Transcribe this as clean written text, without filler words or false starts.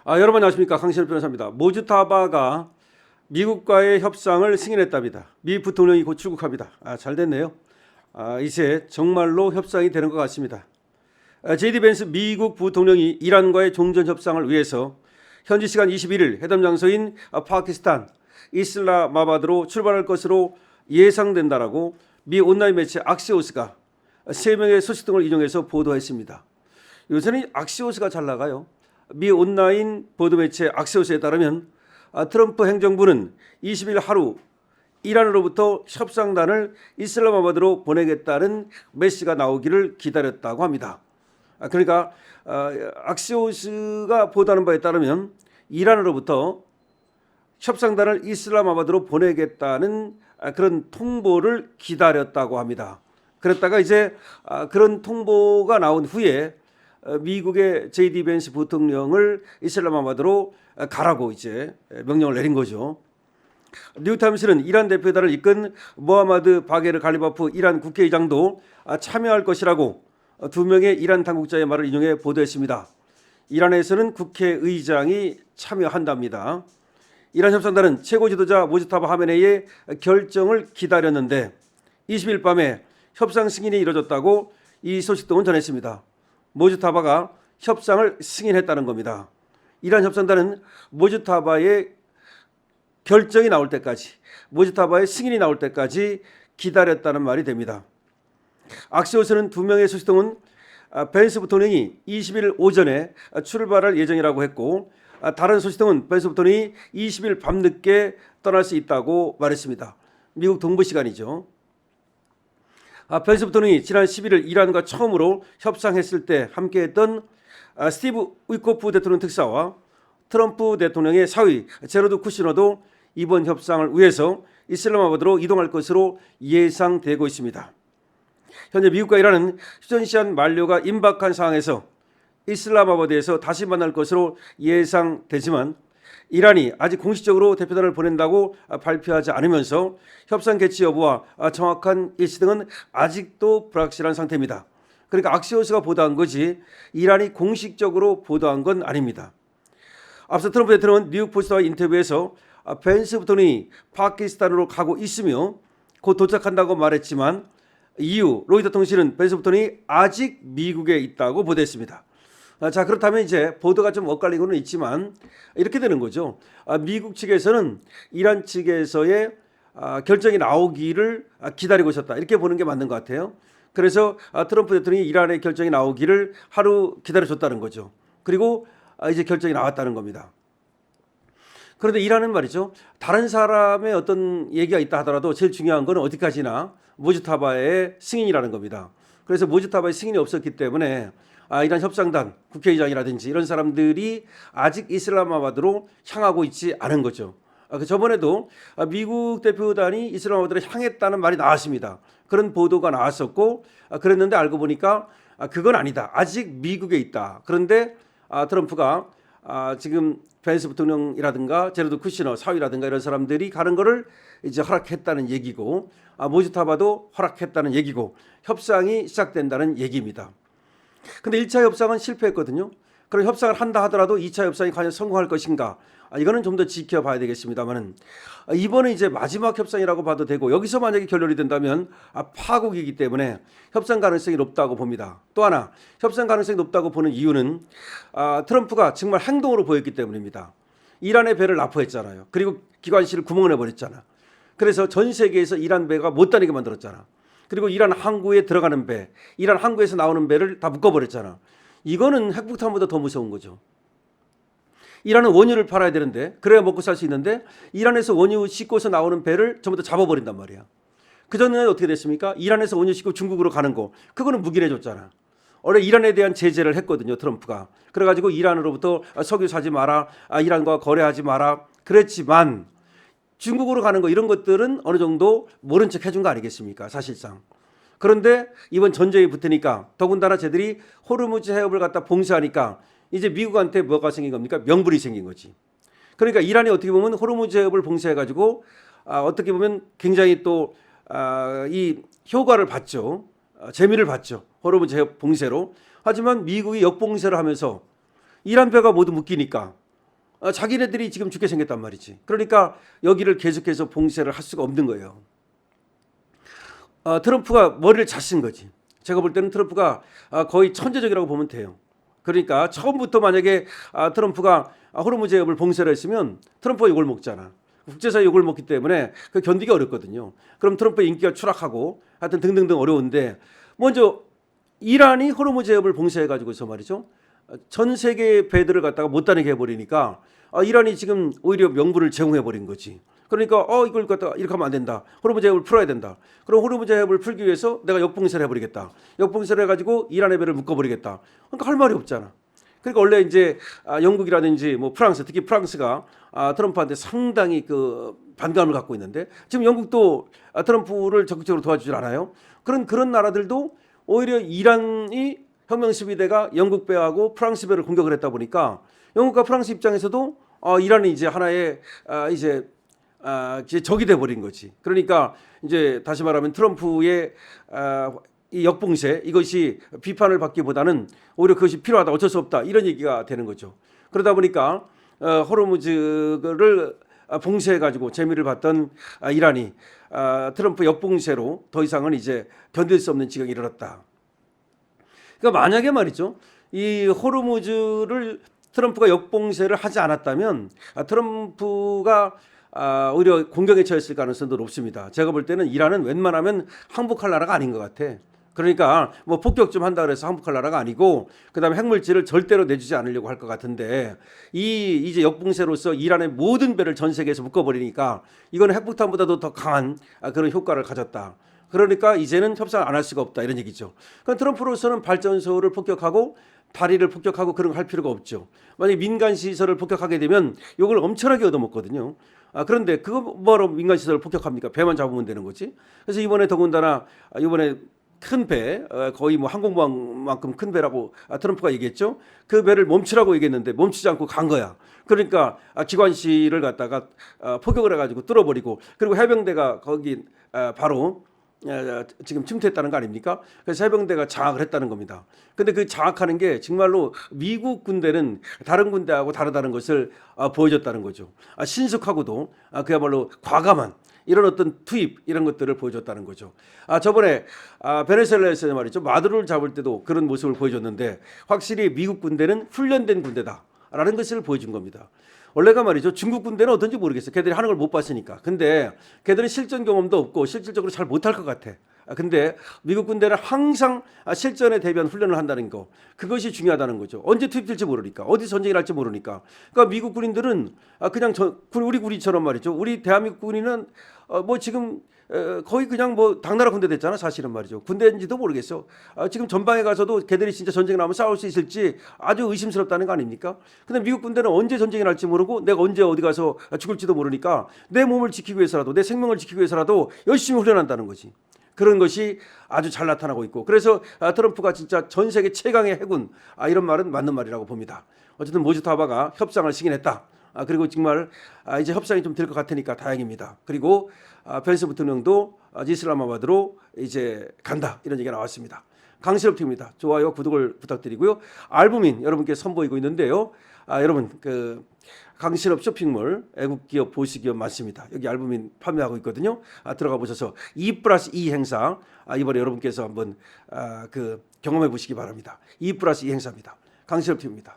여러분 안녕하십니까, 강신일 변호사입니다. 모주타바가 미국과의 협상을 승인했답니다. 미 부통령이 곧 출국합니다. 잘 됐네요. 이제 정말로 협상이 되는 것 같습니다. JD 벤스 미국 부통령이 이란과의 종전 협상을 위해서 현지 시간 21일 회담 장소인 파키스탄 이슬라마바드로 출발할 것으로 예상된다라고 미 온라인 매체 악시오스가 3명의 소식 등을 인용해서 보도했습니다. 요새는 악시오스가 잘 나가요. 미 온라인 보도 매체 악시오스에 따르면 트럼프 행정부는 20일 하루 이란으로부터 협상단을 이슬라마바드로 보내겠다는 메시지가 나오기를 기다렸다고 합니다. 그러니까 악시오스가 보도하는 바에 따르면 이란으로부터 협상단을 이슬라마바드로 보내겠다는 그런 통보를 기다렸다고 합니다. 그랬다가 이제 그런 통보가 나온 후에 미국의 JD 벤스 부통령을 이슬라마바드로 가라고 이제 명령을 내린 거죠. 뉴욕타임스는 이란 대표단을 이끈 모하마드 바게르 갈리바프 이란 국회의장도 참여할 것이라고 2명의 이란 당국자의 말을 인용해 보도했습니다. 이란에서는 국회의장이 참여한답니다. 이란 협상단은 최고 지도자 모지타바 하메네이의 결정을 기다렸는데 20일 밤에 협상 승인이 이뤄졌다고 이 소식 등은 전했습니다. 모주타바가 협상을 승인했다는 겁니다. 이란 협상단은 모주타바의 결정이 나올 때까지, 모주타바의 승인이 나올 때까지 기다렸다는 말이 됩니다. 악시오스는 2명의 소식 등은 벤스 부통령이 20일 오전에 출발할 예정이라고 했고, 다른 소식 등은 벤스 부통령이 20일 밤늦게 떠날 수 있다고 말했습니다. 미국 동부 시간이죠. 벤스 부통령이 지난 11일 이란과 처음으로 협상했을 때 함께했던 스티브 위코프 대통령 특사와 트럼프 대통령의 사위 제러드 쿠시너도 이번 협상을 위해서 이슬라마바드로 이동할 것으로 예상되고 있습니다. 현재 미국과 이란은 휴전 시한 만료가 임박한 상황에서 이슬라마바드에서 다시 만날 것으로 예상되지만 이란이 아직 공식적으로 대표단을 보낸다고 발표하지 않으면서 협상 개최 여부와 정확한 일시 등은 아직도 불확실한 상태입니다. 그러니까 악시오스가 보도한 거지 이란이 공식적으로 보도한 건 아닙니다. 앞서 트럼프 대통령은 뉴욕 포스트와 인터뷰에서 벤스 부통령이 파키스탄으로 가고 있으며 곧 도착한다고 말했지만 이후 로이터 통신은 벤스 부통령이 아직 미국에 있다고 보도했습니다. 자, 그렇다면 이제 보도가 좀 엇갈리고는 있지만 이렇게 되는 거죠. 미국 측에서는 이란 측에서의 결정이 나오기를 기다리고 있었다. 이렇게 보는 게 맞는 것 같아요. 그래서 트럼프 대통령이 이란의 결정이 나오기를 하루 기다려줬다는 거죠. 그리고 이제 결정이 나왔다는 겁니다. 그런데 이란은 말이죠. 다른 사람의 어떤 얘기가 있다 하더라도 제일 중요한 건 어디까지나 모주타바의 승인이라는 겁니다. 그래서 모주타바의 승인이 없었기 때문에 이란 협상단, 국회의장이라든지 이런 사람들이 아직 이슬라마바드로 향하고 있지 않은 거죠. 저번에도 미국 대표단이 이슬라마바드로 향했다는 말이 나왔습니다. 그런 보도가 나왔었고 그랬는데 알고 보니까 그건 아니다. 아직 미국에 있다. 그런데 트럼프가 지금 벤스 부통령이라든가 제러드 쿠시너 사위라든가 이런 사람들이 가는 거를 이제 허락했다는 얘기고 모주타바도 허락했다는 얘기고 협상이 시작된다는 얘기입니다. 근데 1차 협상은 실패했거든요. 그럼 협상을 한다 하더라도 2차 협상이 과연 성공할 것인가? 이거는 좀 더 지켜봐야 되겠습니다만은 이번에 이제 마지막 협상이라고 봐도 되고 여기서 만약에 결론이 된다면 파국이기 때문에 협상 가능성이 높다고 봅니다. 또 하나 협상 가능성이 높다고 보는 이유는 트럼프가 정말 행동으로 보였기 때문입니다. 이란의 배를 납포했잖아요. 그리고 기관실을 구멍을 내버렸잖아. 그래서 전 세계에서 이란 배가 못 다니게 만들었잖아. 그리고 이란 항구에 들어가는 배, 이란 항구에서 나오는 배를 다 묶어버렸잖아. 이거는 핵폭탄보다 더 무서운 거죠. 이란은 원유를 팔아야 되는데 그래야 먹고 살 수 있는데 이란에서 원유 싣고서 나오는 배를 전부 다 잡아버린단 말이야. 그전에 어떻게 됐습니까? 이란에서 원유 싣고 중국으로 가는 거 그거는 묵인해줬잖아. 원래 이란에 대한 제재를 했거든요. 트럼프가. 그래가지고 이란으로부터 석유 사지 마라, 이란과 거래하지 마라 그랬지만 중국으로 가는 거 이런 것들은 어느 정도 모른 척 해준 거 아니겠습니까? 사실상. 그런데 이번 전쟁이 붙으니까 더군다나 쟤들이 호르무즈 해협을 갖다 봉쇄하니까 이제 미국한테 뭐가 생긴 겁니까? 명분이 생긴 거지. 그러니까 이란이 어떻게 보면 호르무즈 해협을 봉쇄해가지고 어떻게 보면 굉장히 또 이 효과를 봤죠. 재미를 봤죠. 호르무즈 해협 봉쇄로. 하지만 미국이 역봉쇄를 하면서 이란 배가 모두 묶이니까 자기네들이 지금 죽게 생겼단 말이지. 그러니까 여기를 계속해서 봉쇄를 할 수가 없는 거예요. 트럼프가 머리를 잘 쓴 거지. 제가 볼 때는 트럼프가 거의 천재적이라고 보면 돼요. 그러니까 처음부터 만약에 트럼프가 호르무즈 해협을 봉쇄를 했으면 트럼프가 욕을 먹잖아. 국제사회 욕을 먹기 때문에 그 견디기 어렵거든요. 그럼 트럼프의 인기가 추락하고 하여튼 등등등 어려운데 먼저 이란이 호르무즈 해협을 봉쇄해가지고서 말이죠. 전 세계 배들을 갖다가 못 다니게 해버리니까 이란이 지금 오히려 명분을 제공해버린 거지. 그러니까 이걸 갖다가 이렇게 하면 안 된다. 호르무즈 해협을 풀어야 된다. 그럼 호르무즈 해협을 풀기 위해서 내가 역봉쇄를 해버리겠다. 역봉쇄를 해가지고 이란의 배를 묶어버리겠다. 그러니까 할 말이 없잖아. 그러니까 원래 이제 영국이라든지 뭐 프랑스, 특히 프랑스가 트럼프한테 상당히 그 반감을 갖고 있는데 지금 영국도 트럼프를 적극적으로 도와주질 않아요. 그런 나라들도 오히려 이란이 혁명 12대가 영국 배하고 프랑스 배를 공격을 했다 보니까 영국과 프랑스 입장에서도 이란이 이제 하나의 이제 적이 돼 버린 거지. 그러니까 이제 다시 말하면 트럼프의 이 역봉쇄 이것이 비판을 받기보다는 오히려 그것이 필요하다, 어쩔 수 없다 이런 얘기가 되는 거죠. 그러다 보니까 호르무즈를 봉쇄해 가지고 재미를 봤던 이란이 트럼프 역봉쇄로 더 이상은 이제 견딜 수 없는 지경에 이르렀다. 그러니까 만약에 말이죠, 이 호르무즈를 트럼프가 역봉쇄를 하지 않았다면 트럼프가 오히려 공격에 처했을 가능성도 높습니다. 제가 볼 때는 이란은 웬만하면 항복할 나라가 아닌 것 같아. 그러니까 뭐 폭격 좀 한다 그래서 항복할 나라가 아니고 그다음에 핵물질을 절대로 내주지 않으려고 할 것 같은데 이제 역봉쇄로서 이란의 모든 배를 전 세계에서 묶어버리니까 이거는 핵폭탄보다도 더 강한 그런 효과를 가졌다. 그러니까 이제는 협상 안 할 수가 없다 이런 얘기죠. 그러니까 트럼프로서는 발전소를 폭격하고 다리를 폭격하고 그런 거 할 필요가 없죠. 만약에 민간 시설을 폭격하게 되면 이걸 엄청나게 얻어먹거든요. 그런데 그거 뭐로 민간 시설을 폭격합니까? 배만 잡으면 되는 거지. 그래서 이번에 더군다나 이번에 큰 배, 거의 뭐 항공모함만큼 큰 배라고 트럼프가 얘기했죠. 그 배를 멈추라고 얘기했는데 멈추지 않고 간 거야. 그러니까 기관실을 갖다가 포격을 해가지고 뚫어버리고 그리고 해병대가 거기 바로 지금 침투했다는 거 아닙니까? 그래서 해병대가 장악을 했다는 겁니다. 근데 그 장악하는 게 정말로 미국 군대는 다른 군대하고 다르다는 것을 보여줬다는 거죠. 신속하고도 그야말로 과감한 이런 어떤 투입 이런 것들을 보여줬다는 거죠. 저번에 베네수엘라에서 말이죠, 마두로를 잡을 때도 그런 모습을 보여줬는데 확실히 미국 군대는 훈련된 군대다라는 것을 보여준 겁니다. 원래가 말이죠, 중국 군대는 어떤지 모르겠어요. 걔들이 하는 걸 못 봤으니까. 근데 걔들은 실전 경험도 없고 실질적으로 잘 못할 것 같아. 근데 미국 군대는 항상 실전에 대비한 훈련을 한다는 거, 그것이 중요하다는 거죠. 언제 투입될지 모르니까, 어디 전쟁이 날지 모르니까. 그러니까 미국 군인들은 그냥 우리 군인처럼 말이죠. 우리 대한민국 군인은 뭐 지금 거의 그냥 뭐 당나라 군대 됐잖아 사실은 말이죠. 군대인지도 모르겠어. 지금 전방에 가서도 걔들이 진짜 전쟁이 나면 싸울 수 있을지 아주 의심스럽다는 거 아닙니까? 근데 미국 군대는 언제 전쟁이 날지 모르고 내가 언제 어디 가서 죽을지도 모르니까 내 몸을 지키기 위해서라도 내 생명을 지키기 위해서라도 열심히 훈련한다는 거지. 그런 것이 아주 잘 나타나고 있고, 그래서 트럼프가 진짜 전 세계 최강의 해군, 이런 말은 맞는 말이라고 봅니다. 어쨌든 모지타바가 협상을 시긴했다. 그리고 정말 이제 협상이 좀 될 것 같으니까 다행입니다. 그리고 펜스 부통령도 이슬라마바드로 이제 간다 이런 얘기가 나왔습니다. 강실업 TV입니다. 좋아요, 구독을 부탁드리고요. 알부민 여러분께 선보이고 있는데요. 여러분 그 강실업 쇼핑몰 애국기업 보시기업 많습니다. 여기 알부민 판매하고 있거든요. 들어가 보셔서 2+2 행사 이번에 여러분께서 한번 그 경험해 보시기 바랍니다. 2+2 행사입니다. 강실업 TV입니다.